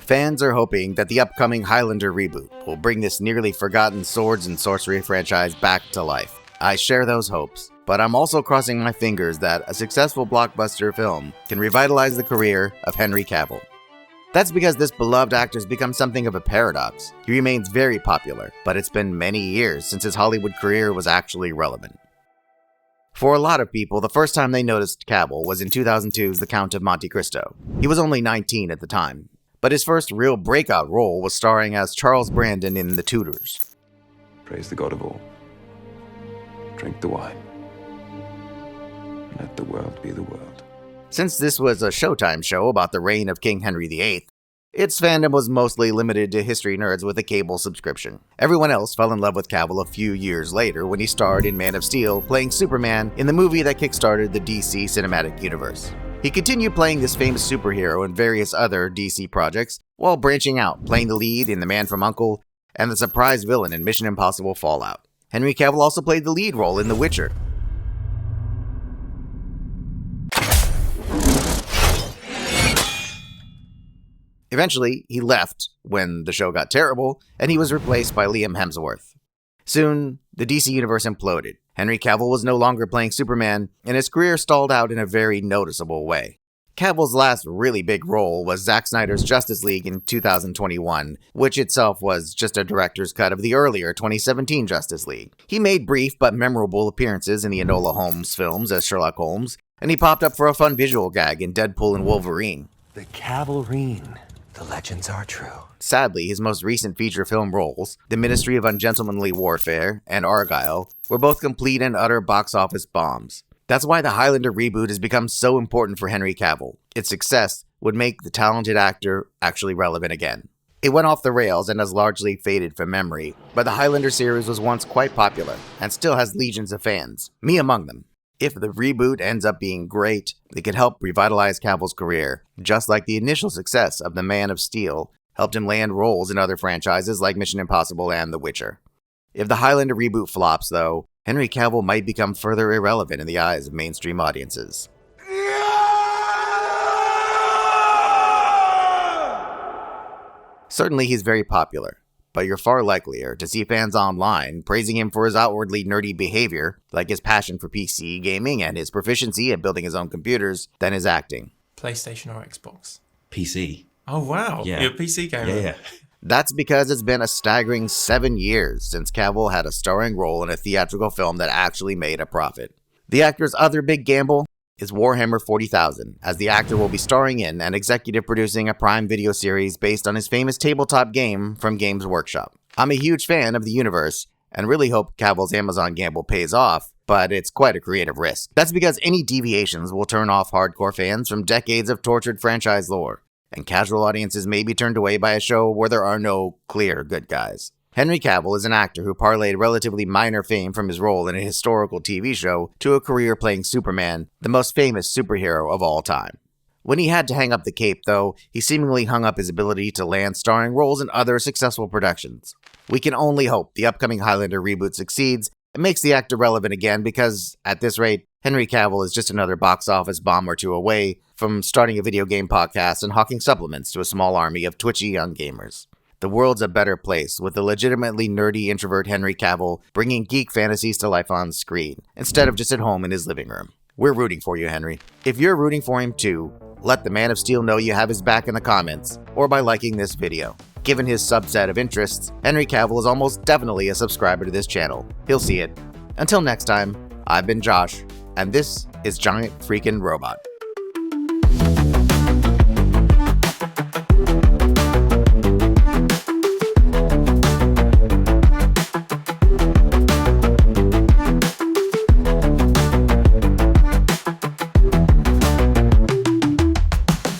Fans are hoping that the upcoming Highlander reboot will bring this nearly forgotten swords and sorcery franchise back to life. I share those hopes, but I'm also crossing my fingers that a successful blockbuster film can revitalize the career of Henry Cavill. That's because this beloved actor's become something of a paradox. He remains very popular, but it's been many years since his Hollywood career was actually relevant. For a lot of people, the first time they noticed Cavill was in 2002's The Count of Monte Cristo. He was only 19 at the time, but his first real breakout role was starring as Charles Brandon in The Tudors. Praise the God of all. Drink the wine. Let the world be the world. Since this was a Showtime show about the reign of King Henry VIII, its fandom was mostly limited to history nerds with a cable subscription. Everyone else fell in love with Cavill a few years later when he starred in Man of Steel, playing Superman in the movie that kickstarted the DC cinematic universe. He continued playing this famous superhero in various other DC projects, while branching out, playing the lead in The Man from U.N.C.L.E. and the surprise villain in Mission Impossible Fallout. Henry Cavill also played the lead role in The Witcher. Eventually, he left when the show got terrible, and he was replaced by Liam Hemsworth. Soon, the DC universe imploded. Henry Cavill was no longer playing Superman, and his career stalled out in a very noticeable way. Cavill's last really big role was Zack Snyder's Justice League in 2021, which itself was just a director's cut of the earlier 2017 Justice League. He made brief but memorable appearances in the Enola Holmes films as Sherlock Holmes, and he popped up for a fun visual gag in Deadpool and Wolverine. The Cavalrine. The legends are true. Sadly, his most recent feature film roles, The Ministry of Ungentlemanly Warfare and Argylle, were both complete and utter box office bombs. That's why the Highlander reboot has become so important for Henry Cavill. Its success would make the talented actor actually relevant again. It went off the rails and has largely faded from memory, but the Highlander series was once quite popular and still has legions of fans, me among them. If the reboot ends up being great, it could help revitalize Cavill's career, just like the initial success of The Man of Steel helped him land roles in other franchises like Mission Impossible and The Witcher. If the Highlander reboot flops, though, Henry Cavill might become further irrelevant in the eyes of mainstream audiences. Certainly he's very popular, but you're far likelier to see fans online praising him for his outwardly nerdy behavior, like his passion for PC gaming and his proficiency at building his own computers, than his acting. PlayStation or Xbox? PC. Oh, wow. Yeah. You're a PC gamer. Yeah. That's because it's been a staggering 7 years since Cavill had a starring role in a theatrical film that actually made a profit. The actor's other big gamble is Warhammer 40,000, as the actor will be starring in and executive producing a Prime Video series based on his famous tabletop game from Games Workshop. I'm a huge fan of the universe, and really hope Cavill's Amazon gamble pays off, but it's quite a creative risk. That's because any deviations will turn off hardcore fans from decades of tortured franchise lore, and casual audiences may be turned away by a show where there are no clear good guys. Henry Cavill is an actor who parlayed relatively minor fame from his role in a historical TV show to a career playing Superman, the most famous superhero of all time. When he had to hang up the cape, though, he seemingly hung up his ability to land starring roles in other successful productions. We can only hope the upcoming Highlander reboot succeeds and makes the actor relevant again because, at this rate, Henry Cavill is just another box office bomb or two away from starting a video game podcast and hawking supplements to a small army of twitchy young gamers. The world's a better place with the legitimately nerdy introvert Henry Cavill bringing geek fantasies to life on screen, instead of just at home in his living room. We're rooting for you, Henry. If you're rooting for him too, let the Man of Steel know you have his back in the comments, or by liking this video. Given his subset of interests, Henry Cavill is almost definitely a subscriber to this channel. He'll see it. Until next time, I've been Josh, and this is Giant Freakin' Robot.